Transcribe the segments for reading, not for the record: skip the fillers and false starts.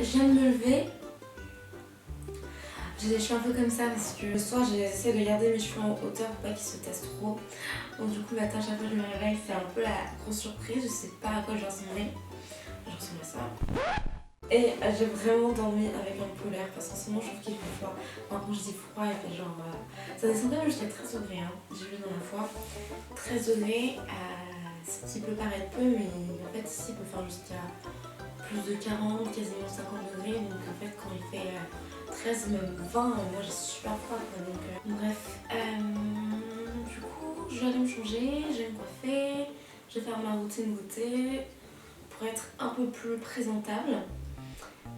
je viens de me lever. Je suis un peu comme ça parce que le soir j'essaie de garder mes cheveux en hauteur pour pas qu'ils se tassent trop. Donc du coup le matin, chaque fois que je me réveille, c'est un peu la grosse surprise. Je sais pas à quoi je vais ressembler. Je ressemble à ça. Et j'ai vraiment dormi avec un polaire parce qu'en ce moment je trouve qu'il fait froid. Enfin, quand je dis froid, il fait genre... ça descend quand même jusqu'à 13 degrés, hein. J'ai vu dans la fois. 13 degrés, ce qui peut paraître peu, mais en fait ici il peut faire jusqu'à plus de 40, quasiment 50 degrés. Donc en fait quand il fait 13, même 20, moi j'ai super froid. Donc bref, du coup je vais aller me changer, je vais me coiffer, je vais faire ma routine beauté pour être un peu plus présentable.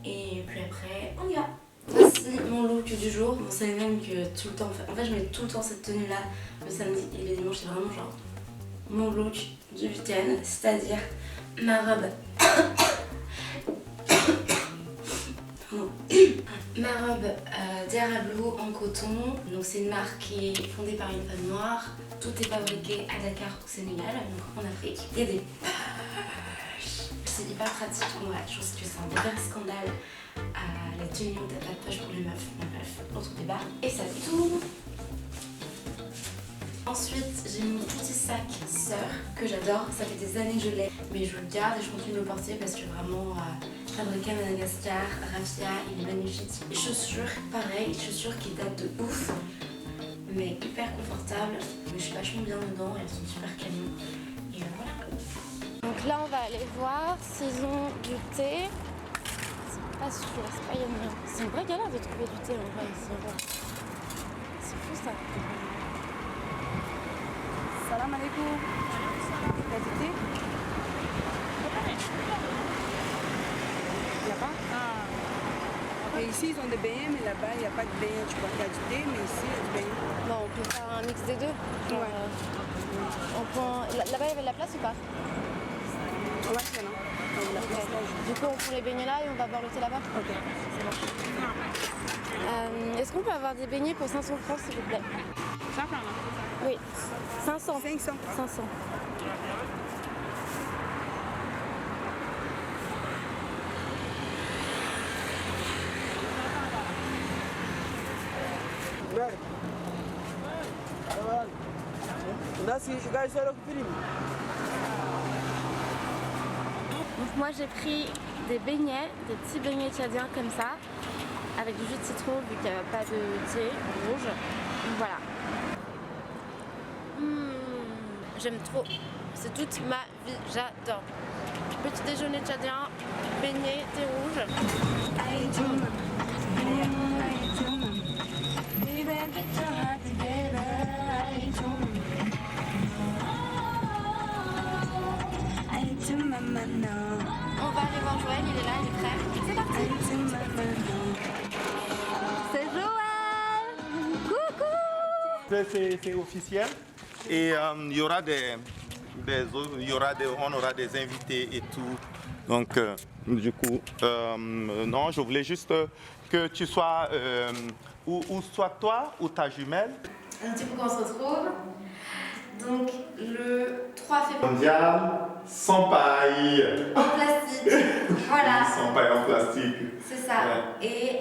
Et puis après, on y va. Voici mon look du jour. Vous savez même que tout le temps, en fait je mets tout le temps cette tenue là le samedi et le dimanche. C'est vraiment genre mon look du week-end, c'est-à-dire ma robe ma robe Diarablo en coton. Donc c'est une marque qui est fondée par une femme noire. Tout est fabriqué à Dakar au Sénégal, donc en Afrique. Il y a des poches. C'est hyper pratique. Ouais, je pense que c'est un vrai scandale à la tenue où t'as pas de poche pour les meufs. Bref, autre débat. Et ça tourne. Ensuite, j'ai mon petit sac sœur que j'adore. Ça fait des années que je l'ai, mais je le garde et je continue de le porter parce que vraiment fabriqué à Madagascar, raffia, il est magnifique. Les chaussures, pareil, chaussures qui datent de ouf, mais hyper confortables. Mais je suis vachement bien dedans, elles sont super canons. Et voilà. Donc là, on va aller voir s'ils ont du thé. C'est pas sûr, c'est pas yummy. C'est une vraie galère de trouver du thé en vrai ici. C'est fou ça. Salam alaikum. T'as du thé? Il n'y a pas? Ah. Et ici, ils ont des beignets, mais là-bas, il n'y a pas de beignets. Tu vois, il y a du thé, mais ici, il y a du beignet. Bon, on peut faire un mix des deux. Genre, Ouais. Là-bas, il y avait de la place ou pas? Ouais, c'est là. Du coup, on prend les beignets là et on va boire le thé là-bas. Ok. C'est bon. Est-ce qu'on peut avoir des beignets pour 500 francs, s'il vous plaît? 5 francs, là? Oui. 500. 500. 500. Donc moi j'ai pris des beignets, des petits beignets tchadiens comme ça, avec du jus de citron vu qu'il n'y a pas de thé rouge. Donc voilà. J'aime trop. C'est toute ma vie, j'adore. Petit déjeuner tchadien, beignets, thé rouge. On va aller voir Joël, il est là, il est prêt. C'est parti. C'est Joël. Coucou. C'est officiel et il y aura on aura des invités et tout. Donc du coup, non, je voulais juste que tu sois ou soit toi ou ta jumelle. Un petit peu quand on se retrouve. Donc le 3 février. Mondial sans paille. En plastique. Voilà. Sans paille en plastique. C'est ça. Ouais. Et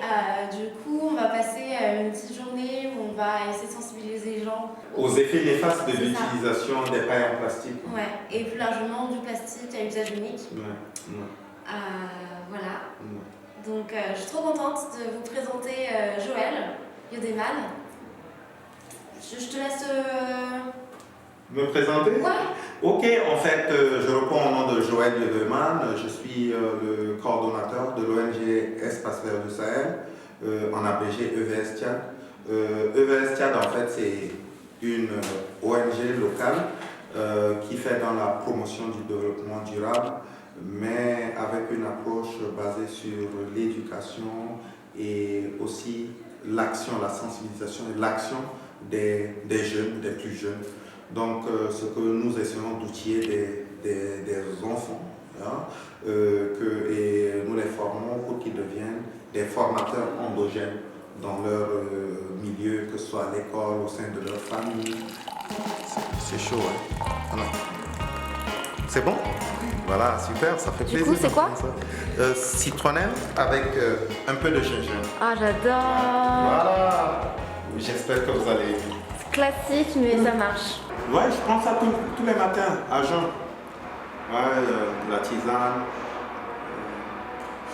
du coup, on va passer une petite journée où on va essayer de sensibiliser les gens aux effets néfastes de l'utilisation des pailles en plastique. Ouais. Et plus largement du plastique à usage unique. Ouais. Voilà. Ouais. Donc je suis trop contente de vous présenter Joël Yodeman. Je te laisse... Me présenter? Ouais. Ok, en fait, je reprends au nom de Joël Yodeman. Je suis le coordonnateur de l'ONG Espace Vert du Sahel, en abrégé EVS Tchad. EVS Tchad, en fait, c'est une ONG locale qui fait dans la promotion du développement durable, mais avec une approche basée sur l'éducation et aussi l'action, la sensibilisation et l'action des jeunes, des plus jeunes. Donc, ce que nous essayons d'outiller des enfants, hein, et nous les formons pour qu'ils deviennent des formateurs endogènes dans leur milieu, que ce soit à l'école, au sein de leur famille. C'est chaud, hein? Voilà. C'est bon? Voilà, super, ça fait plaisir. coup, c'est quoi? Citronnelle avec un peu de gingembre. Ah, j'adore. Voilà. J'espère que vous allez aimer. Classique, mais ça marche. Ouais, je prends ça tous les matins à jeun. Ouais, la tisane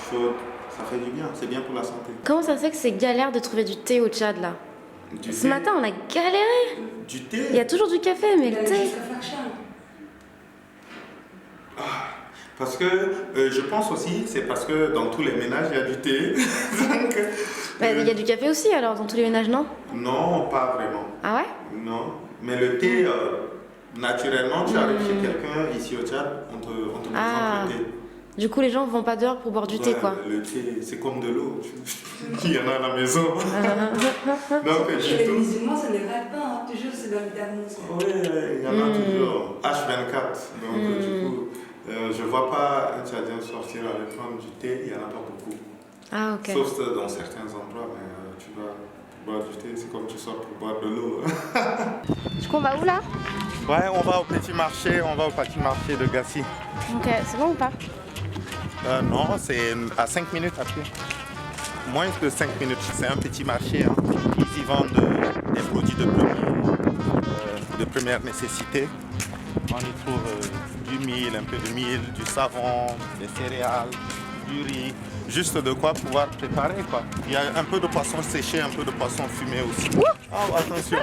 chaude, ça fait du bien, c'est bien pour la santé. Comment ça se fait que c'est galère de trouver du thé au Tchad là? Ce matin, on a galéré. Du thé? Il y a toujours du café, mais le thé. Parce que je pense aussi, c'est parce que dans tous les ménages, il y a du thé. Donc, Il y a du café aussi alors dans tous les ménages, non? non, pas vraiment. Ah ouais? Non, mais le thé, naturellement, tu arrives chez quelqu'un ici au Tchad, on te présente le thé. Du coup, les gens vont pas dehors pour boire du thé, quoi. Le thé, c'est comme de l'eau. Il y en a à la maison. Donc, Chez les musulmans, ça ne rate pas, hein. Toujours c'est dans le thermos. Oui, il y en a toujours. H24. Donc, du coup, je ne vois pas un Tchadien sortir avec prendre du thé, il n'y en a pas beaucoup. Ah, ok. Sauf dans certains endroits, mais tu vas boire du thé, c'est comme tu sors pour boire de l'eau. Du coup, on va où là? Ouais, on va au petit marché de Gassi. Ok, c'est bon ou pas? Non, c'est à 5 minutes à pied. Moins de 5 minutes, c'est un petit marché. Hein. Ils y vendent des produits de première nécessité. On y trouve du mil, un peu de mil, du savon, des céréales, du riz. Juste de quoi pouvoir préparer, quoi. Il y a un peu de poisson séché, un peu de poisson fumé aussi. Oh, attention.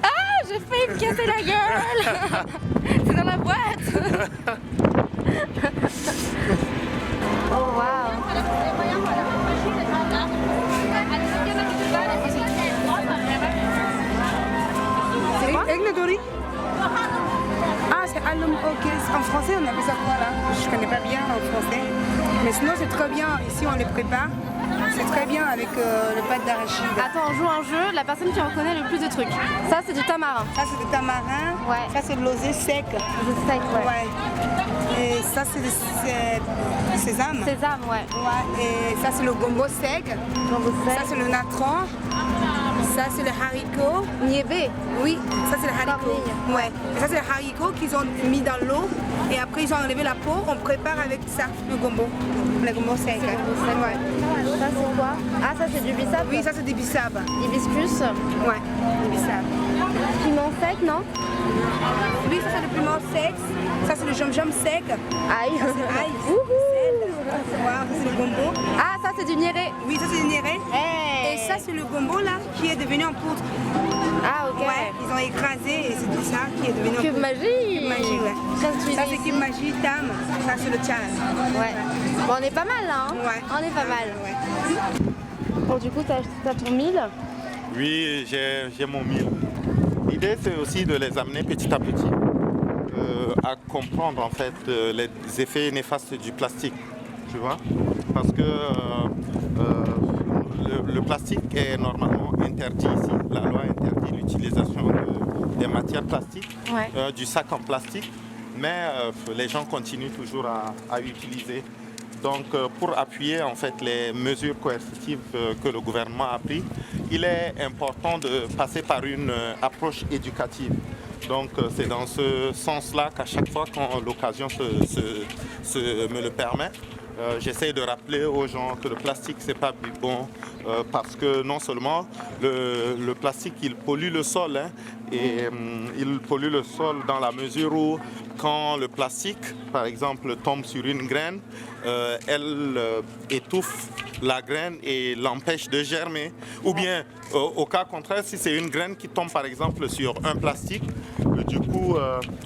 Ah, j'ai failli me casser la gueule. C'est dans la boîte. Oh, waouh. C'est quoi? Aigle Ah, c'est alum, ok. En français, on appelle ça quoi là? Je connais pas bien en français. Mais sinon, c'est très bien. Ici, on les prépare. C'est très bien avec le pâte d'arachide. Attends, on joue un jeu. La personne qui en connaît le plus de trucs. Ça, c'est du tamarin. Ça, c'est du tamarin. Ouais. Ça, c'est de l'osé sec. C'est sec, ouais. Ouais. Et ça, c'est du sésame. Sésame, ouais. Ouais. Et ça, c'est le gombo sec. Gombo sec. Ça, c'est le natron. Ça, c'est le haricot. Niébé. Oui, ça, c'est le haricot. Ouais. Et ça, c'est le haricot qu'ils ont mis dans l'eau. Et après, ils ont enlevé la peau. On prépare avec ça, le gombo. Le gombo sec. Ouais. Ça, c'est quoi? Ah, ça, c'est du bissap. Oui, ça, c'est des bissap. Hibiscus. Ouais, des bissap. Piment sec, non? Oui, ça, c'est le piment sec. Ça, c'est le jam-jam sec. Aïe. Ça, c'est ail. Wouhou. Wow, ça, c'est le gombo. Ah, ça, c'est du néré. Oui, ça, c'est le néré. Hey. Et ça, c'est le gombo, là, qui est devenu en poudre. Ah, ok. Ouais, ils ont écrasé et c'est tout ça qui est devenu en Cube poudre. magie. Cube magie, ouais. Ça, c'est cube magie, tam. Ça, c'est le tchad. Ouais. Bon, on est pas mal, là, hein? Ouais. On est pas mal. Ouais. Bon, du coup, t'as ton mille. Oui, j'ai mon mil. L'idée, c'est aussi de les amener petit à petit à comprendre en fait les effets néfastes du plastique, tu vois, parce que le plastique est normalement interdit ici. La loi interdit l'utilisation des matières plastiques, Ouais. du sac en plastique, mais les gens continuent toujours à utiliser. Donc, pour appuyer en fait les mesures coercitives que le gouvernement a prises, il est important de passer par une approche éducative. Donc, c'est dans ce sens-là qu'à chaque fois quand l'occasion me le permet, j'essaie de rappeler aux gens que le plastique, c'est pas bon parce que non seulement le plastique, il pollue le sol, hein, et il pollue le sol dans la mesure où quand le plastique, par exemple, tombe sur une graine, elle étouffe la graine et l'empêche de germer. Ou bien, au cas contraire, si c'est une graine qui tombe par exemple sur un plastique, du coup,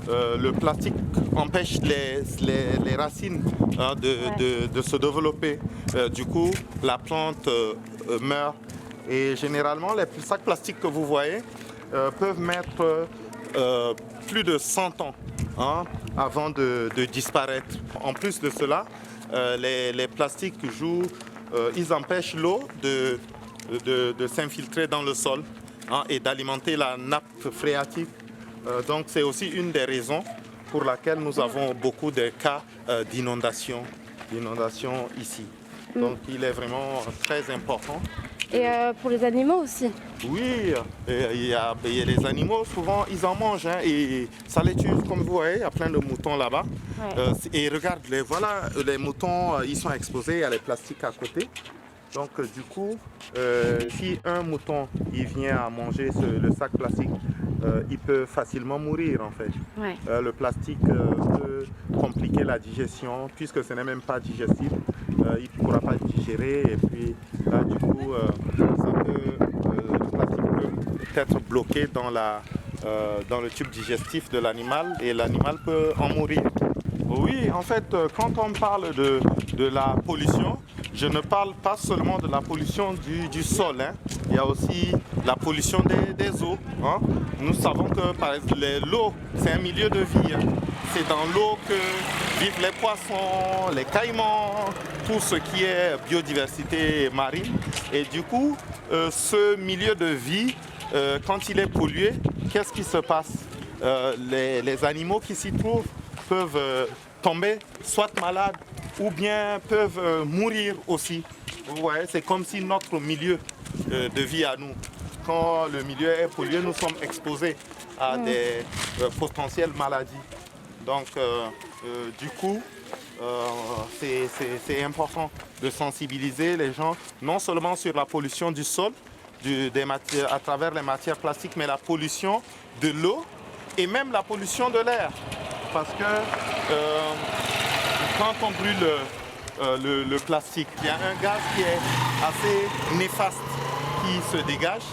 le plastique empêche les racines de se développer. Du coup, la plante meurt. Et généralement, les sacs plastiques que vous voyez peuvent mettre plus de 100 ans avant de disparaître. En plus de cela, les plastiques jouent, ils empêchent l'eau de s'infiltrer dans le sol et d'alimenter la nappe phréatique. Donc c'est aussi une des raisons pour laquelle nous avons beaucoup de cas d'inondation ici. Donc il est vraiment très important Et pour les animaux aussi. Oui, il y a les animaux, souvent ils en mangent hein, et ça les tue. Comme vous voyez, il y a plein de moutons là-bas. Ouais. Et regarde, voilà, les moutons, ils sont exposés, il y a les plastiques à côté. Donc du coup, si un mouton il vient à manger le sac plastique, il peut facilement mourir en fait. Ouais. Le plastique peut compliquer la digestion puisque ce n'est même pas digestible. Il ne pourra pas digérer et puis là du coup, le plastique peut être bloqué dans le tube digestif de l'animal et l'animal peut en mourir. Oui, en fait, quand on parle de la pollution, je ne parle pas seulement de la pollution du sol. Hein. Il y a aussi la pollution des eaux. Hein. Nous savons que par exemple, l'eau, c'est un milieu de vie. Hein. C'est dans l'eau que vivent les poissons, les caïmans, tout ce qui est biodiversité marine. Et du coup, ce milieu de vie, quand il est pollué, qu'est-ce qui se passe? Les animaux qui s'y trouvent peuvent tomber soit malades ou bien peuvent mourir aussi. Vous voyez, c'est comme si notre milieu de vie à nous, quand le milieu est pollué, nous sommes exposés à des potentielles maladies. Donc, du coup, c'est important de sensibiliser les gens, non seulement sur la pollution du sol, à travers les matières plastiques, mais la pollution de l'eau et même la pollution de l'air. Parce que quand on brûle le plastique, il y a un gaz qui est assez néfaste qui se dégage.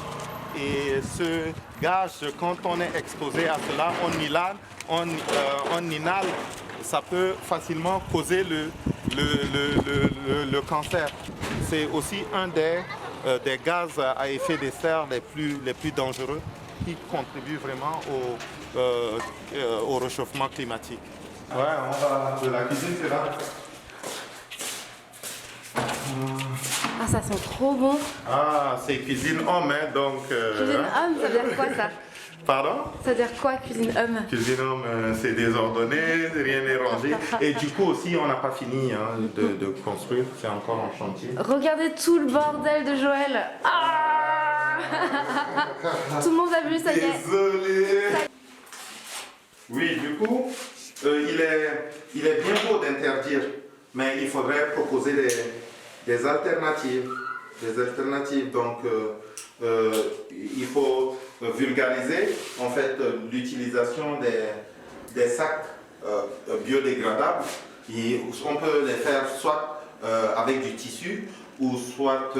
Et ce gaz, quand on est exposé à cela, on inhale, ça peut facilement causer le cancer. C'est aussi un des gaz à effet de serre les plus dangereux qui contribuent vraiment au réchauffement climatique. Ouais, on va de la cuisine, c'est là. Ah, ça sent trop bon. Ah, c'est cuisine homme, hein, donc... Cuisine homme, ça veut dire quoi ça? Pardon? Ça veut dire quoi, cuisine homme? Cuisine homme, c'est désordonné, rien n'est rangé. Et du coup aussi, on n'a pas fini hein, de construire, c'est encore en chantier. Regardez tout le bordel de Joël. Ah tout le monde a vu, ça y est. Désolé. Oui, du coup, il est bien beau d'interdire, mais il faudrait proposer des alternatives. Donc, il faut vulgariser en fait l'utilisation des sacs biodégradables. On peut les faire soit avec du tissu ou soit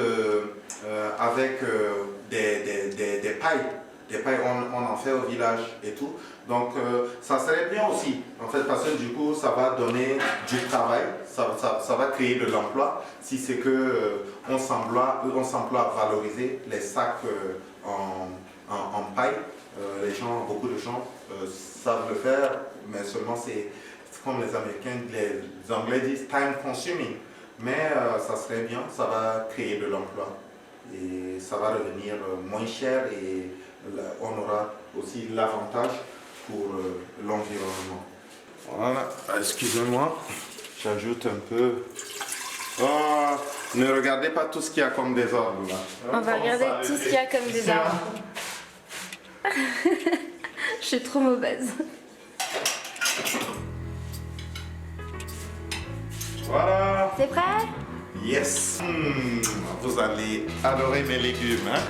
avec des pailles. Des pailles, on en fait au village et tout. Donc ça serait bien aussi, en fait, parce que du coup, ça va donner du travail, ça va créer de l'emploi. Si c'est que on s'emploie à valoriser les sacs en paille, beaucoup de gens savent le faire, mais seulement c'est comme les Américains, les Anglais disent time consuming. Mais ça serait bien, ça va créer de l'emploi et ça va revenir moins cher et on aura aussi l'avantage pour l'environnement. Voilà, excusez-moi, j'ajoute un peu. Oh, ne regardez pas tout ce qu'il y a comme désordre là. On va regarder tout ce qu'il y a comme désordre. Je suis trop mauvaise. Voilà. C'est prêt? Yes. Vous allez adorer mes légumes. Hein?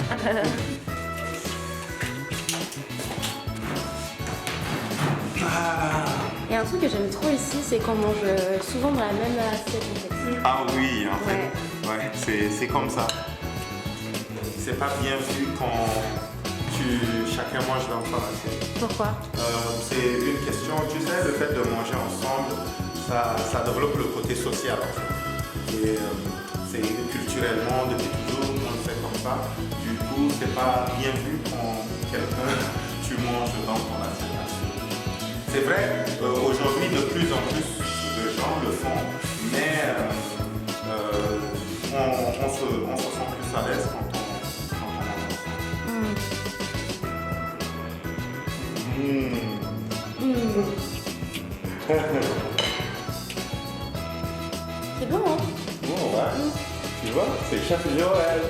Il y a un truc que j'aime trop ici, c'est qu'on mange souvent dans la même assiette en fait. Ah oui, en fait. Ouais, c'est comme ça. C'est pas bien vu quand chacun mange dans son assiette. Pourquoi? C'est une question, tu sais, le fait de manger ensemble, ça développe le côté social en fait. Et c'est culturellement, depuis toujours, on fait comme ça. Du coup, c'est pas bien vu quand tu manges dans ton assiette. C'est vrai, aujourd'hui, de plus en plus de gens le font, mais on se sent plus à l'aise quand on mange ensemble. C'est bon, hein? Bon, ouais. Tu vois, c'est Chef Joël.